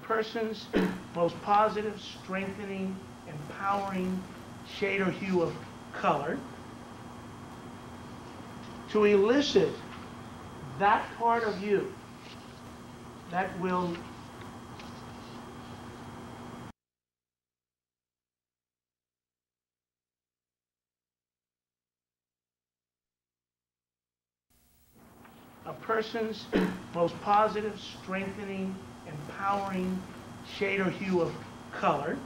person's most positive, strengthening, empowering shade or hue of color to elicit that part of you that will a person's most positive, strengthening, empowering shade or hue of color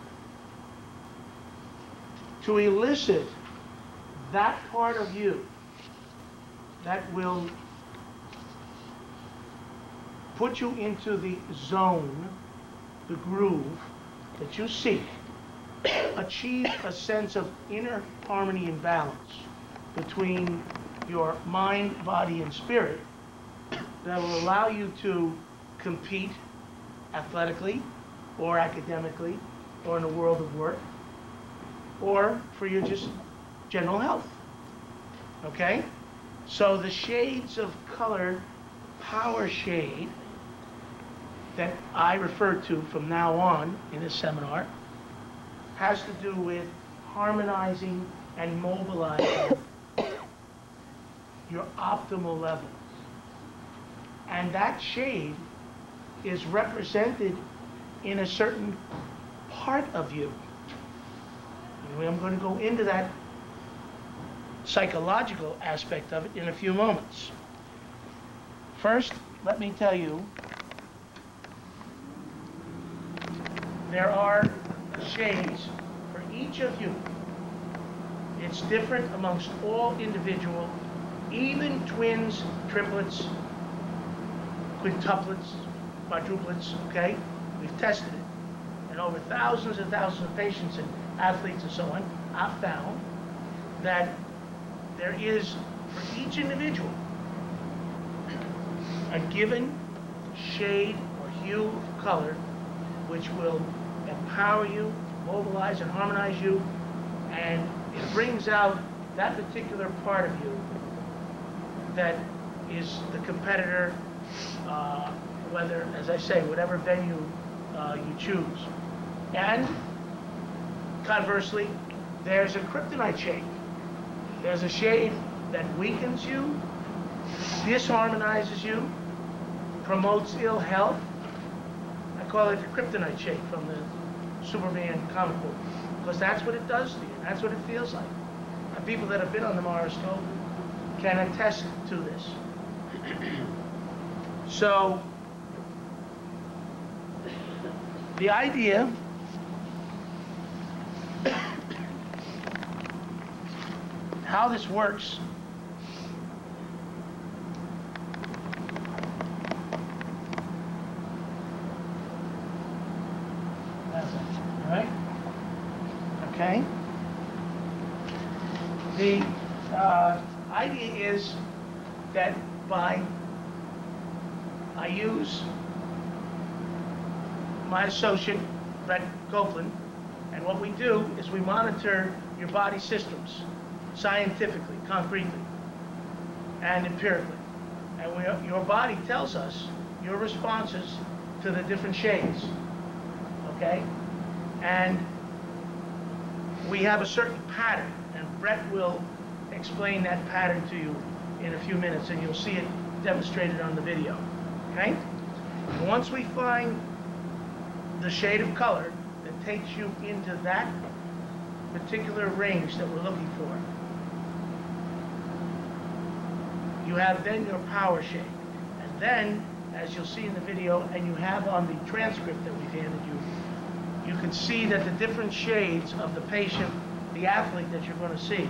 to elicit that part of you that will put you into the zone, the groove that you seek. Achieve a sense of inner harmony and balance between your mind, body, and spirit that will allow you to compete athletically or academically or in the world of work or for your just general health. Okay? So the shades of color, power shade, that I refer to from now on in this seminar has to do with harmonizing and mobilizing your optimal levels. And that shade is represented in a certain part of you. And I'm going to go into that psychological aspect of it in a few moments. First, let me tell you, there are shades for each of you. It's different amongst all individual, even twins, triplets, quintuplets, quadruplets, okay? We've tested it. And over thousands and thousands of patients and athletes and so on, I've found that there is, for each individual, a given shade or hue of color which will empower you, mobilize and harmonize you, and it brings out that particular part of you that is the competitor, whether, as I say, whatever venue you choose. And conversely, there's a kryptonite shade. There's a shade that weakens you, disharmonizes you, promotes ill health. I call it the kryptonite shade from the Superman comic book, because that's what it does to you. That's what it feels like. And people that have been on the Morriscope can attest to this. So, the idea how this works all right? Okay. The idea is that I use my associate, Brett Copeland, and what we do is we monitor your body systems scientifically, concretely, and empirically. And your body tells us your responses to the different shades, okay? And we have a certain pattern, and Brett will explain that pattern to you in a few minutes, and you'll see it demonstrated on the video, okay? And once we find the shade of color that takes you into that particular range that we're looking for, you have then your power shade. And then, as you'll see in the video, and you have on the transcript that we've handed you, you can see that the different shades of the patient, the athlete that you're going to see,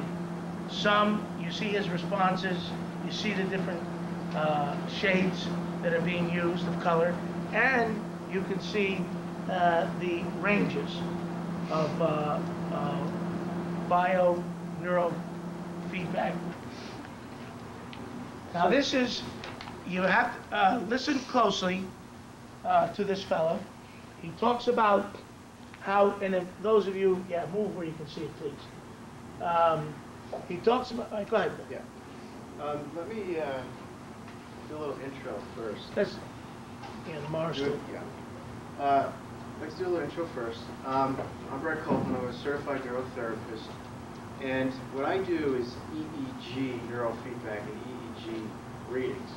some, you see his responses, you see the different shades that are being used of color, and you can see the ranges of bio-neurofeedback. Now this is, you have to listen closely to this fellow. He talks about how, and if those of you, yeah, move where you can see it, please. He talks about, go ahead. Yeah. Let me do a little intro first. That's, yeah, the Morriscope. Yeah. Let's do a little intro first. I'm Brett Copeland. I'm a certified neurotherapist. And what I do is EEG, neurofeedback, and EEG readings.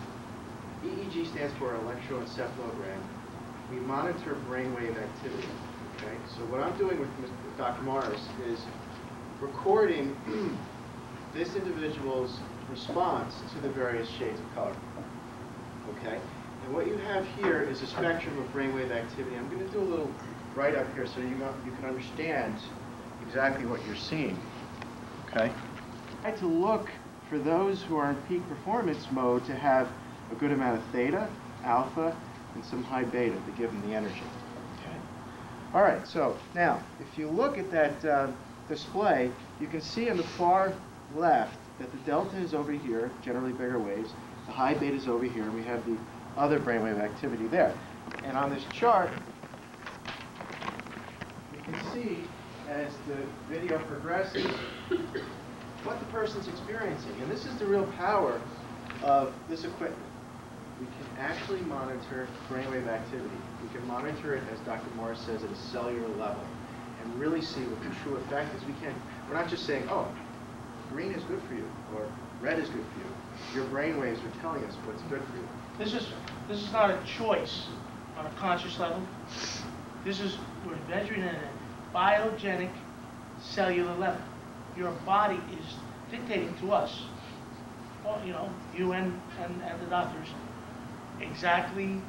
EEG stands for electroencephalogram. We monitor brainwave activity. Okay? So what I'm doing with Dr. Morris is recording this individual's response to the various shades of color. Okay? And what you have here is a spectrum of brainwave activity. I'm going to do a little write-up here so you can understand exactly what you're seeing. Okay? I like to look for those who are in peak performance mode to have a good amount of theta, alpha, and some high beta to give them the energy. Okay? All right, so now, if you look at that display, you can see on the far left that the delta is over here, generally bigger waves, the high beta is over here, and we have the other brainwave activity there. And on this chart, you can see as the video progresses what the person's experiencing. And this is the real power of this equipment. We can actually monitor brainwave activity. We can monitor it, as Dr. Morris says, at a cellular level and really see what the true effect is. We're not just saying, oh, green is good for you or red is good for you. Your brainwaves are telling us what's good for you. This is not a choice on a conscious level. We're measuring it at a biogenic cellular level. Your body is dictating to us, well, you know, you and the doctors, exactly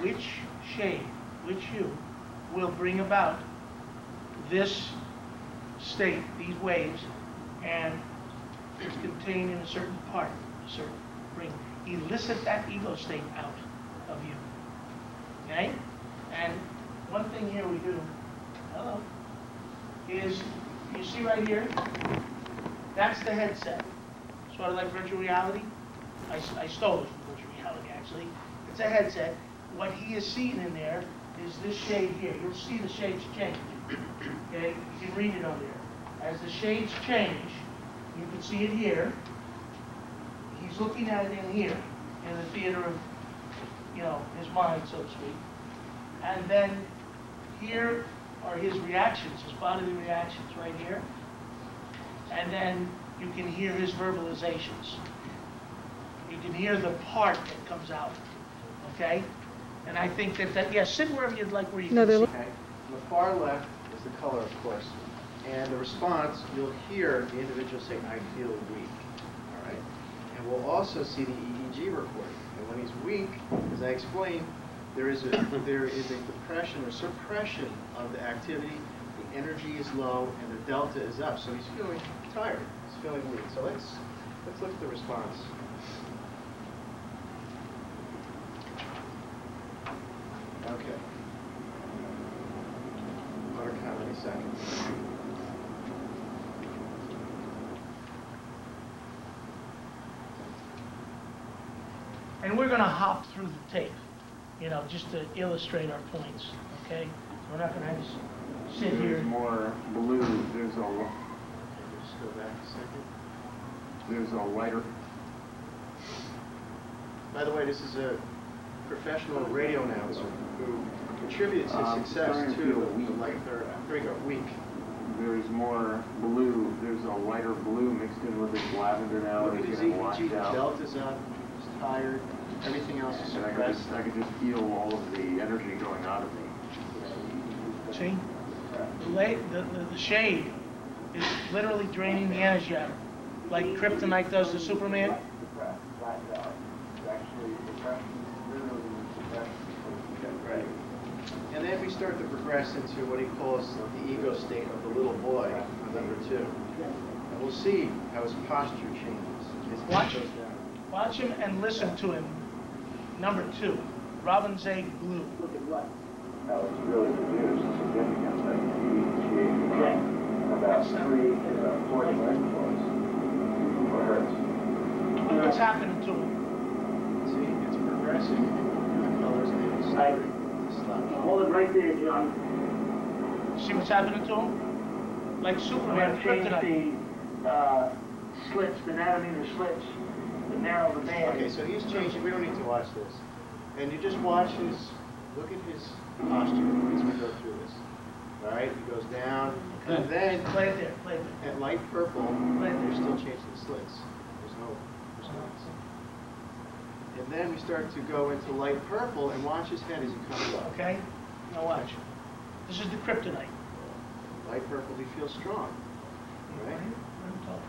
which shade, which hue will bring about this state, these waves, and it's contained in a certain part, a certain ring. Elicit that ego state out of you. Okay? And one thing here we do, is you see right here, that's the headset. Sort of like virtual reality. I stole it from virtual reality, actually. It's a headset. What he is seeing in there is this shade here. You'll see the shades change. Okay? You can read it on there. As the shades change, you can see it here. He's looking at it in here, in the theater of, you know, his mind, so to speak. And then here are his reactions, his bodily reactions right here. And then you can hear his verbalizations. You can hear the part that comes out, okay? And I think that sit wherever you'd like, where you can see. Okay. On the far left is the color, of course. And the response, you'll hear the individual say, I feel weak. All right? And we'll also see the EEG recording. And when he's weak, as I explained, there is a depression or suppression of the activity. The energy is low and the delta is up. So he's feeling tired. He's feeling weak. So let's look at the response. Okay. Water count in a second. And we're going to hop through the tape, you know, just to illustrate our points, okay? We're not going to just sit here. There's more blue. There's a. Okay, just go back a second. There's a lighter. By the way, this is a professional radio announcer who contributes his success to the light. There we go. Weak. There's more blue. There's a lighter blue mixed in with this lavender now. Look at his EEG. The delta's up. He's tired. Everything else is And suppressed. I could just feel all of the energy going out of me. See? The shade is literally draining the energy out of him, like kryptonite does to Superman. Right. And then we start to progress into what he calls the ego state of the little boy on number 2. And we'll see how his posture changes. His head goes down. Watch him and listen to him. Number 2, Robin's Egg Blue. That was really reduced significantly. About 40 microflows per hertz. What's happening to him? See, it's progressing. The colors and it's starting to stop. Hold it right there, John. See what's happening to him? Like Superman, Change kryptonite. the slits, the nanometer slits, to narrow the band. Okay, so he's changing. We don't need to watch this. And you just watch Look at his posture as we go through this. All right, he goes down, and then Play it there, play it there. at light purple, Right there. you're still changing the slits. There's no. And then we start to go into light purple, and watch his head as he comes up. Okay? Now watch. This is the kryptonite. Light purple, he feels strong. Right? Let him talk.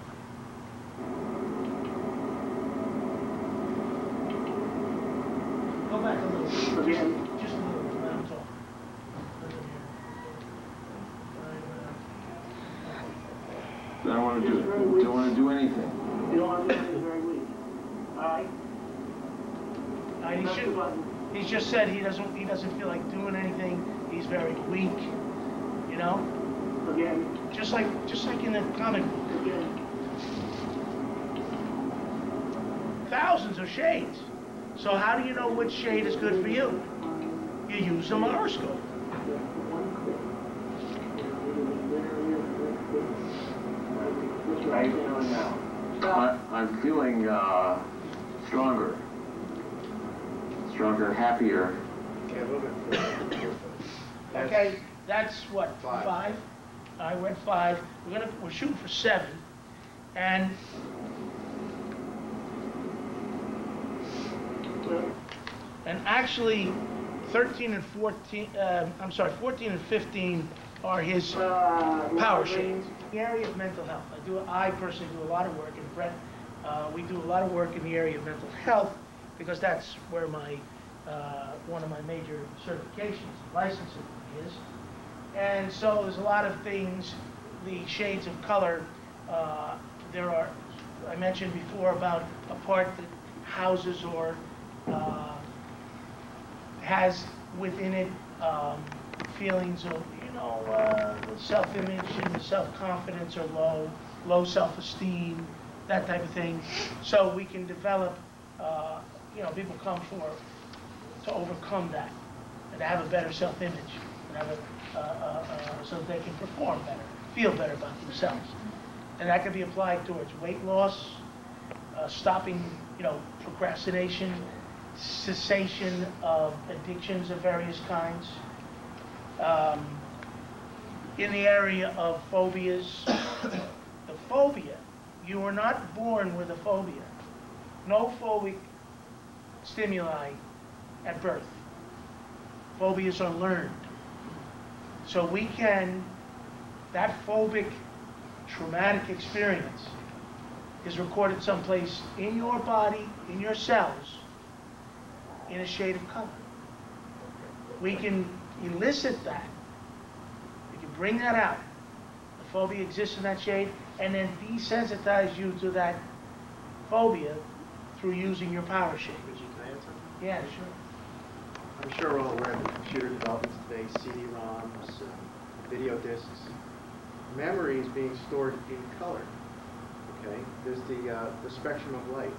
Go back a little bit. Again. Just a little bit. Let him talk. Let him hear. I don't want to do it. Don't want to do anything. You don't want to do it, it's very weak. All right? He's just said he doesn't feel like doing anything. He's very weak, you know? Again. Just like in the comic book. Again. Thousands of shades. So how do you know which shade is good for you? You use a Morriscope. How are you feeling now? I'm feeling stronger. Stronger, happier. Okay, a little bit further. Okay, that's what, Five. 5? I went 5. We're shooting for 7. And actually 14 and 15 are his power shades. The area of mental health. I personally do a lot of work, and Brett, we do a lot of work in the area of mental health because that's where my one of my major certifications, licensing is. And so there's a lot of things, the shades of color. There are, I mentioned before about a part that houses or has within it feelings of, self-image and self-confidence or low self-esteem, that type of thing. So we can develop, people come to overcome that and to have a better self-image, and have so they can perform better, feel better about themselves. And that can be applied towards weight loss, stopping, procrastination, cessation of addictions of various kinds. In the area of phobias, the phobia, you are not born with a phobia. No phobic stimuli at birth. Phobias are learned. So we can, that phobic traumatic experience is recorded someplace in your body, in your cells, in a shade of color. We can elicit that. We can bring that out. The phobia exists in that shade, and then desensitize you to that phobia through using your power shade. Ritchi, can I add something? Yeah, sure. I'm sure we're all aware of the computer developments today, CD-ROMs, video discs. Memory is being stored in color. Okay, there's the spectrum of light,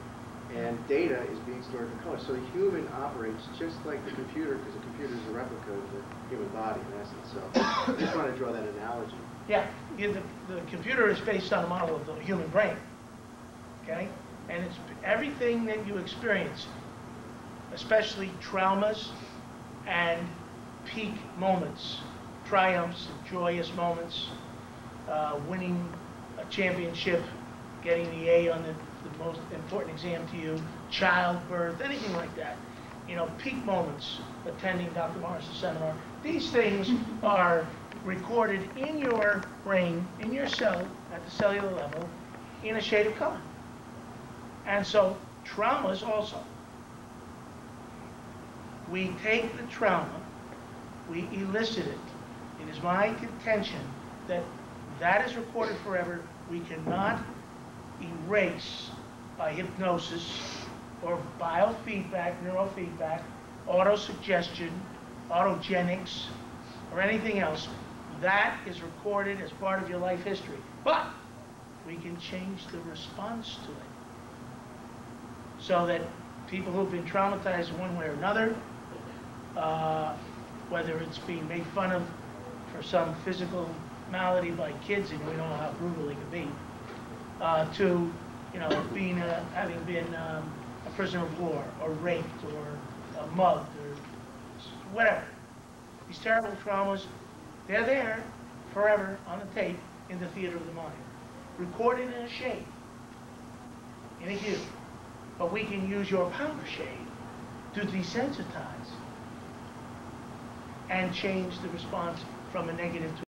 and data is being stored in color. So the human operates just like the computer, because the computer is a replica of the human body in essence. So I just want to draw that analogy. Yeah, the computer is based on a model of the human brain. Okay, and it's everything that you experience, especially traumas and peak moments, triumphs, joyous moments, winning a championship, getting the A on the most important exam to you, childbirth, anything like that. Peak moments, attending Dr. Morris' seminar. These things are recorded in your brain, in your cell, at the cellular level, in a shade of color. And so, traumas also. We take the trauma, we elicit it. It is my contention that that is recorded forever. We cannot erase by hypnosis or biofeedback, neurofeedback, autosuggestion, autogenics, or anything else. That is recorded as part of your life history. But we can change the response to it so that people who've been traumatized one way or another, whether it's being made fun of for some physical malady by kids, and we know how brutal it can be, to being having been a prisoner of war, or raped, or mugged, or whatever. These terrible traumas, they're there forever on the tape in the theater of the mind, recorded in a shade, in a hue. But we can use your powder shade to desensitize and change the response from a negative to